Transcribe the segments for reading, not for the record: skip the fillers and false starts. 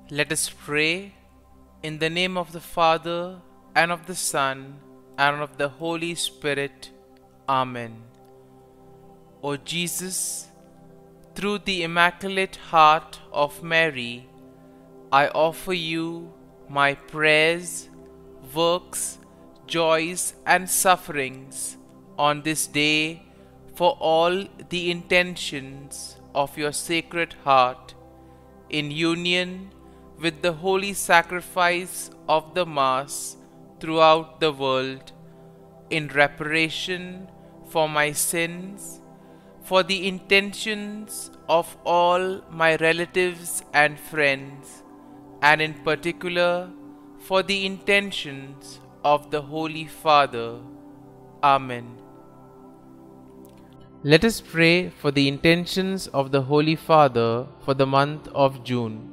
Let us pray in the name of the Father, and of the Son, and of the Holy Spirit. Amen. O Jesus, through the Immaculate Heart of Mary, I offer you my prayers, works, joys, and sufferings on this day for all the intentions of your Sacred Heart, in union with the holy sacrifice of the Mass throughout the world, in reparation for my sins, for the intentions of all my relatives and friends, and in particular for the intentions of the Holy Father. Amen. Let us pray for the intentions of the Holy Father for the month of June,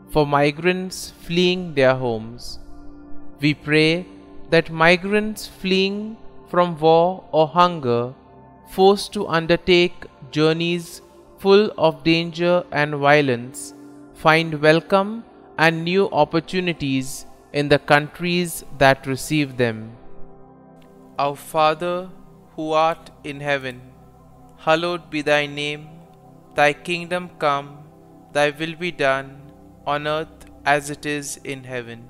for migrants fleeing their homes. We pray that migrants fleeing from war or hunger, forced to undertake journeys full of danger and violence, find welcome and new opportunities in the countries that receive them. Our Father, who art in heaven, hallowed be thy name. Thy kingdom come, thy will be done, on earth as it is in heaven.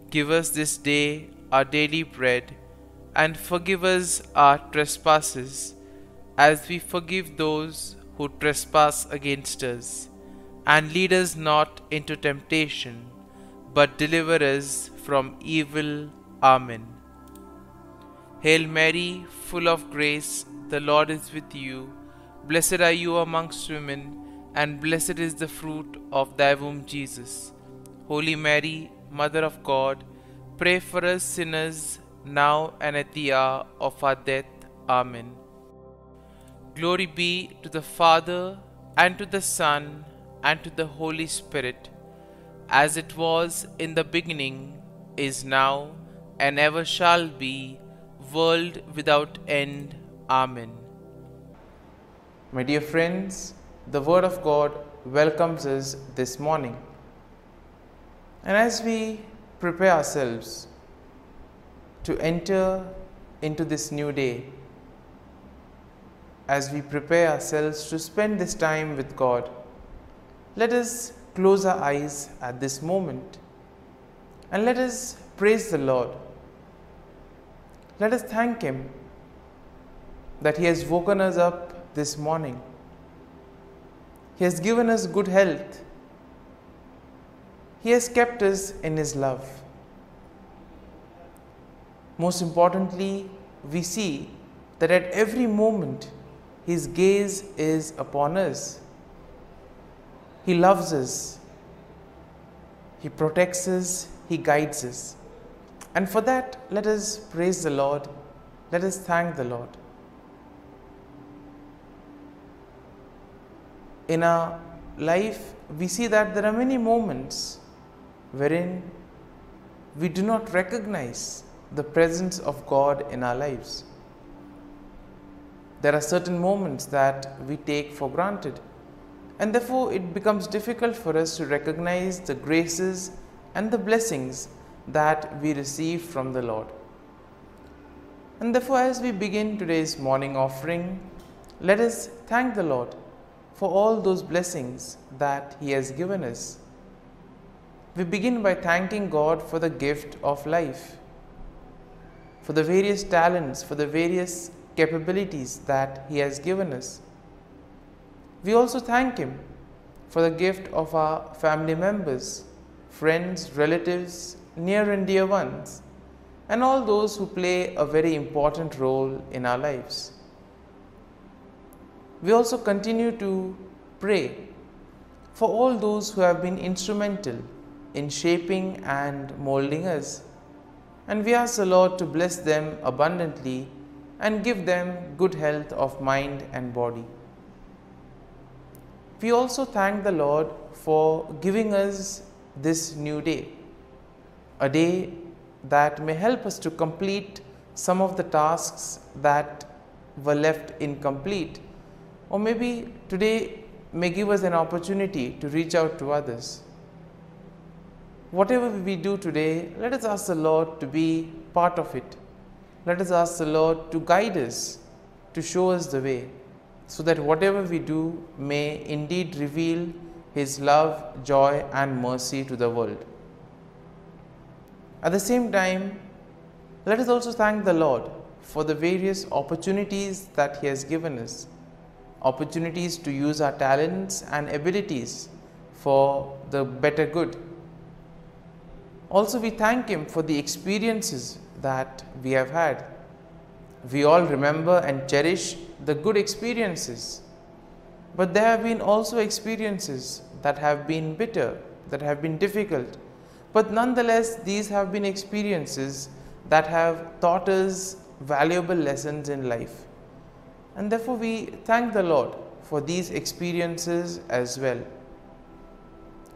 Give us this day our daily bread, and forgive us our trespasses, as we forgive those who trespass against us. And lead us not into temptation, but deliver us from evil. Amen. Hail Mary, full of grace, the Lord is with you. Blessed are you amongst women, and blessed is the fruit of thy womb, Jesus. Holy Mary, Mother of God, pray for us sinners, now and at the hour of our death. Amen. Glory be to the Father, and to the Son, and to the Holy Spirit, as it was in the beginning, is now, and ever shall be, world without end. Amen. My dear friends, the Word of God welcomes us this morning. And as we prepare ourselves to enter into this new day, as we prepare ourselves to spend this time with God, let us close our eyes at this moment and let us praise the Lord. Let us thank Him that He has woken us up this morning. He has given us good health. He has kept us in His love. Most importantly, we see that at every moment His gaze is upon us. He loves us. He protects us. He guides us. And for that, let us praise the Lord. Let us thank the Lord. In our life, we see that there are many moments wherein we do not recognize the presence of God in our lives. There are certain moments that we take for granted, and therefore it becomes difficult for us to recognize the graces and the blessings that we receive from the Lord. And therefore, as we begin today's morning offering, let us thank the Lord for all those blessings that He has given us. We begin by thanking God for the gift of life, for the various talents, for the various capabilities that He has given us. We also thank Him for the gift of our family members, friends, relatives, near and dear ones, and all those who play a very important role in our lives. We also continue to pray for all those who have been instrumental in shaping and molding us, and we ask the Lord to bless them abundantly and give them good health of mind and body. We also thank the Lord for giving us this new day, a day that may help us to complete some of the tasks that were left incomplete, or maybe today may give us an opportunity to reach out to others. whatever we do today, let us ask the Lord to be part of it. Let us ask the Lord to guide us, to show us the way, so that whatever we do may indeed reveal His love, joy and mercy to the world. At the same time, let us also thank the Lord for the various opportunities that He has given us, opportunities to use our talents and abilities for the better good. Also, we thank Him for the experiences that we have had. We all remember and cherish the good experiences, but there have been also experiences that have been bitter, that have been difficult, but nonetheless these have been experiences that have taught us valuable lessons in life, and therefore we thank the Lord for these experiences as well.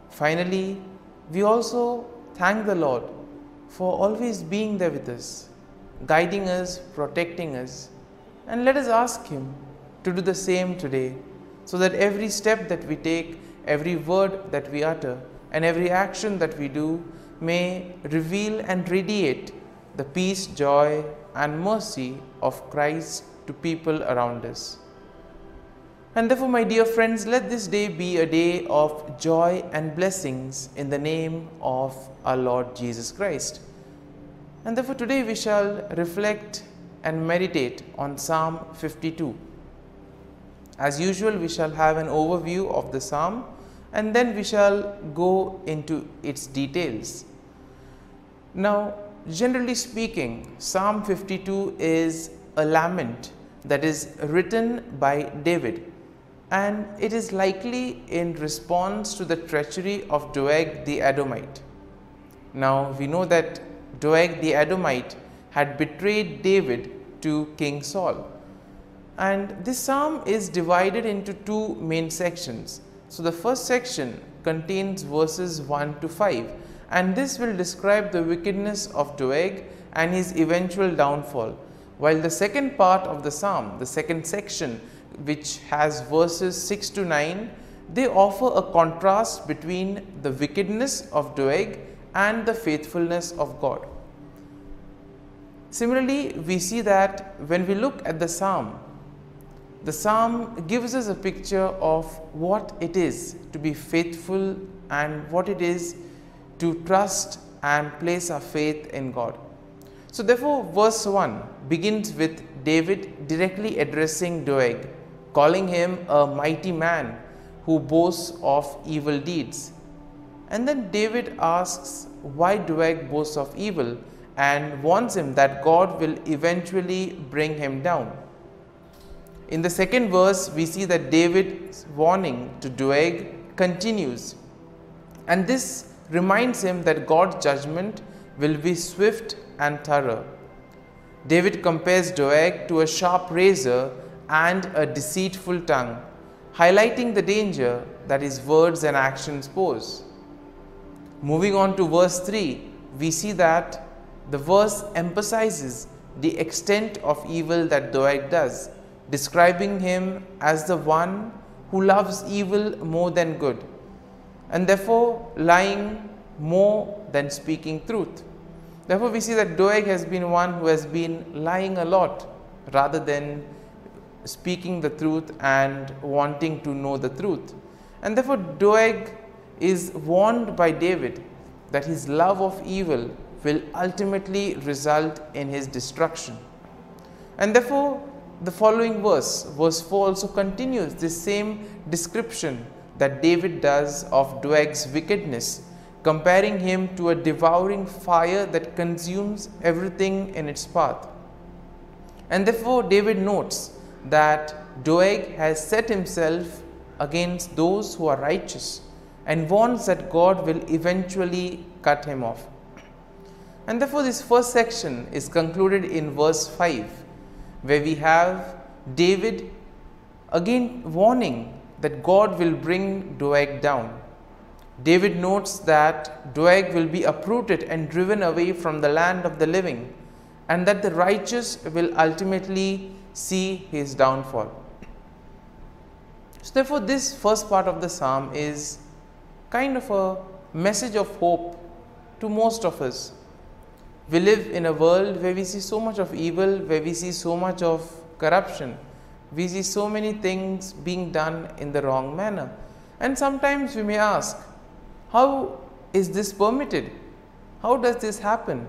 Finally, we also thank the Lord for always being there with us, guiding us, protecting us, and let us ask Him to do the same today, so that every step that we take, every word that we utter, and every action that we do may reveal and radiate the peace, joy and mercy of Christ to people around us. And therefore, my dear friends, let this day be a day of joy and blessings in the name of our Lord Jesus Christ. And therefore, today we shall reflect and meditate on Psalm 52. As usual, we shall have an overview of the psalm, and then we shall go into its details. Now, generally speaking, Psalm 52 is a lament that is written by David, and it is likely in response to the treachery of Doeg the Edomite. Now, we know that Doeg the Edomite had betrayed David to King Saul, and this psalm is divided into two main sections. So the first section contains verses 1 to 5, and this will describe the wickedness of Doeg and his eventual downfall, while the second part of the psalm, the second section, which has verses 6 to 9, they offer a contrast between the wickedness of Doeg and the faithfulness of God. Similarly, we see that when we look at the psalm gives us a picture of what it is to be faithful and what it is to trust and place our faith in God. So therefore, verse 1 begins with David directly addressing Doeg, calling him a mighty man who boasts of evil deeds. And then David asks why Doeg boasts of evil and warns him that God will eventually bring him down. In the second verse, we see that David's warning to Doeg continues, and this reminds him that God's judgment will be swift and thorough. David compares Doeg to a sharp razor and a deceitful tongue, highlighting the danger that his words and actions pose. Moving on to verse 3, we see that the verse emphasizes the extent of evil that Doeg does, describing him as the one who loves evil more than good, and therefore lying more than speaking truth. Therefore, we see that Doeg has been one who has been lying a lot rather than speaking the truth and wanting to know the truth. And therefore, Doeg is warned by David that his love of evil will ultimately result in his destruction. And therefore, the following verse 4 also continues this same description that David does of Doeg's wickedness, comparing him to a devouring fire that consumes everything in its path. And therefore, David notes that Doeg has set himself against those who are righteous and warns that God will eventually cut him off. And therefore, this first section is concluded in verse 5, where we have David again warning that God will bring Doeg down. David notes that Doeg will be uprooted and driven away from the land of the living, and that the righteous will ultimately see his downfall. So therefore, this first part of the psalm is kind of a message of hope to most of us. We live in a world where we see so much of evil, where we see so much of corruption. We see so many things being done in the wrong manner. And sometimes we may ask, how is this permitted? How does this happen?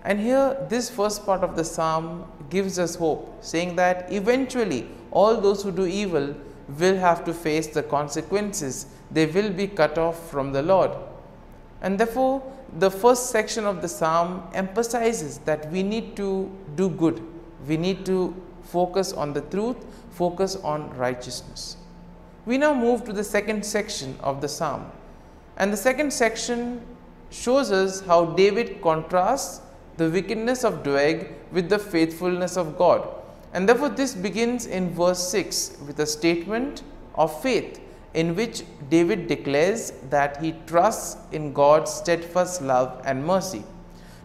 And here this first part of the psalm gives us hope, saying that eventually all those who do evil will have to face the consequences. They will be cut off from the Lord. And therefore, the first section of the psalm emphasizes that we need to do good. We need to focus on the truth, focus on righteousness. We now move to the second section of the psalm. And the second section shows us how David contrasts the wickedness of Doeg with the faithfulness of God. And therefore, this begins in verse 6 with a statement of faith in which David declares that he trusts in God's steadfast love and mercy.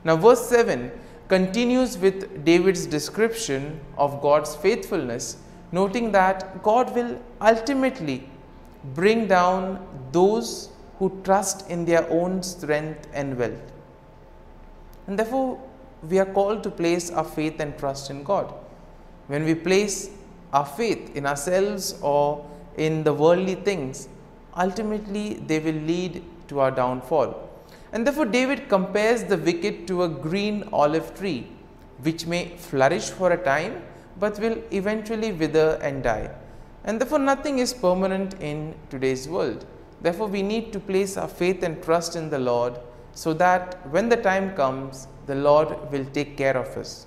Now, verse 7 continues with David's description of God's faithfulness, noting that God will ultimately bring down those who trust in their own strength and wealth. And therefore, we are called to place our faith and trust in God. When we place our faith in ourselves or in the worldly things, ultimately they will lead to our downfall. And therefore, David compares the wicked to a green olive tree, which may flourish for a time, but will eventually wither and die. And therefore, nothing is permanent in today's world. Therefore, we need to place our faith and trust in the Lord, so that when the time comes, the Lord will take care of us.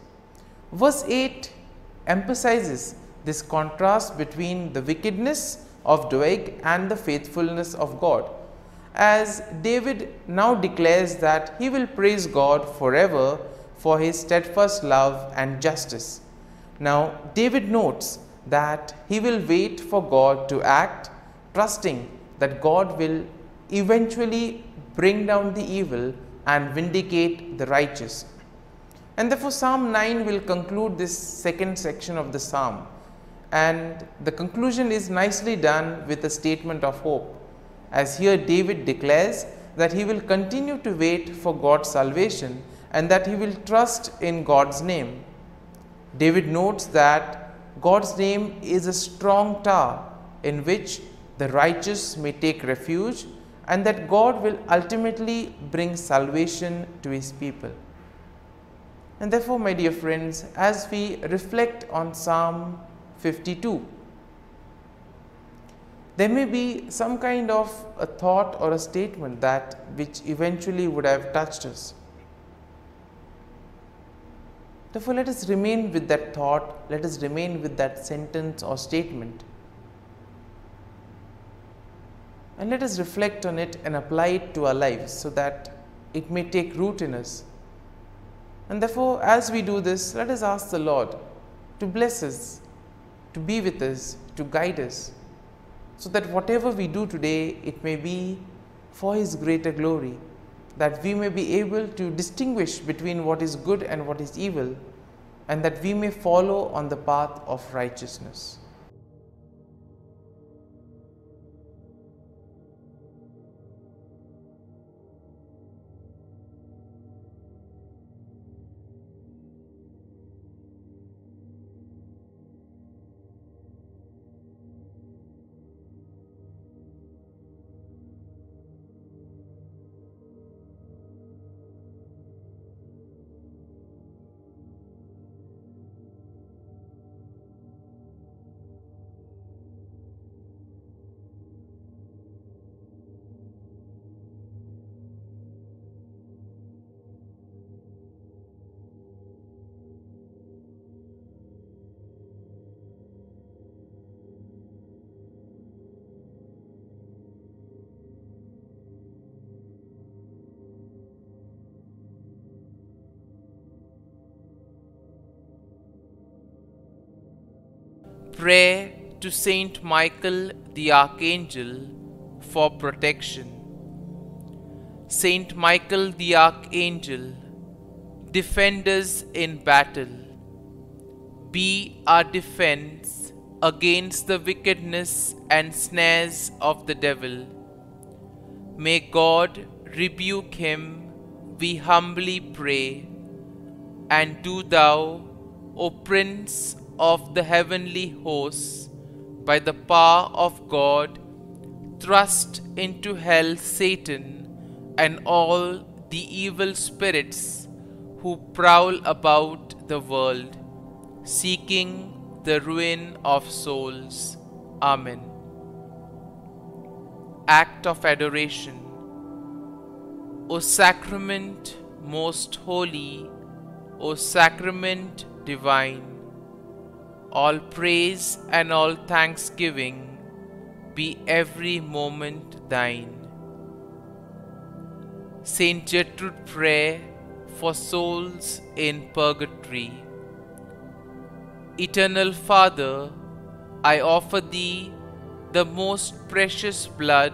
Verse 8 emphasizes this contrast between the wickedness of Doeg and the faithfulness of God, as David now declares that he will praise God forever for his steadfast love and justice. Now, David notes that he will wait for God to act, trusting that God will eventually bring down the evil and vindicate the righteous. And therefore, Psalm 9 will conclude this second section of the psalm. And the conclusion is nicely done with a statement of hope, as here David declares that he will continue to wait for God's salvation and that he will trust in God's name. David notes that God's name is a strong tower in which the righteous may take refuge, and that God will ultimately bring salvation to his people. And therefore, my dear friends, as we reflect on Psalm 52, there may be some kind of a thought or a statement that which eventually would have touched us. Therefore, let us remain with that thought, let us remain with that sentence or statement, and let us reflect on it and apply it to our lives so that it may take root in us. And therefore, as we do this, let us ask the Lord to bless us, to be with us, to guide us, so that whatever we do today, it may be for his greater glory, that we may be able to distinguish between what is good and what is evil, and that we may follow on the path of righteousness. Prayer to Saint Michael the Archangel for protection. Saint Michael the Archangel, defend us in battle. Be our defense against the wickedness and snares of the devil. May God rebuke him, we humbly pray. And do thou, O Prince of the heavenly hosts, by the power of God, thrust into hell Satan and all the evil spirits who prowl about the world, seeking the ruin of souls. Amen. Act of Adoration. O Sacrament most holy, O Sacrament divine, all praise and all thanksgiving be every moment thine. Saint Gertrude Prayer for souls in purgatory. Eternal Father, I offer Thee the most precious blood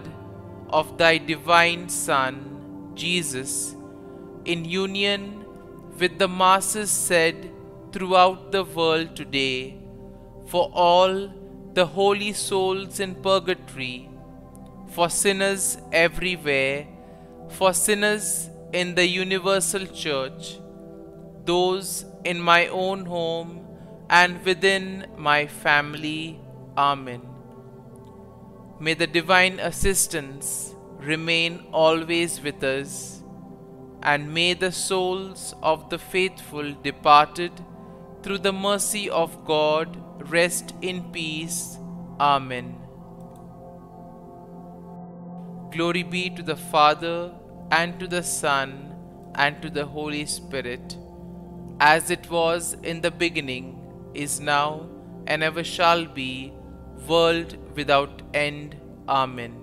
of Thy divine Son, Jesus, in union with the masses said throughout the world today, for all the holy souls in purgatory, for sinners everywhere, for sinners in the universal church, those in my own home and within my family. Amen. May the divine assistance remain always with us, and may the souls of the faithful departed through the mercy of God rest in peace. Amen. Glory be to the Father, and to the Son, and to the Holy Spirit, as it was in the beginning, is now, and ever shall be, world without end. Amen.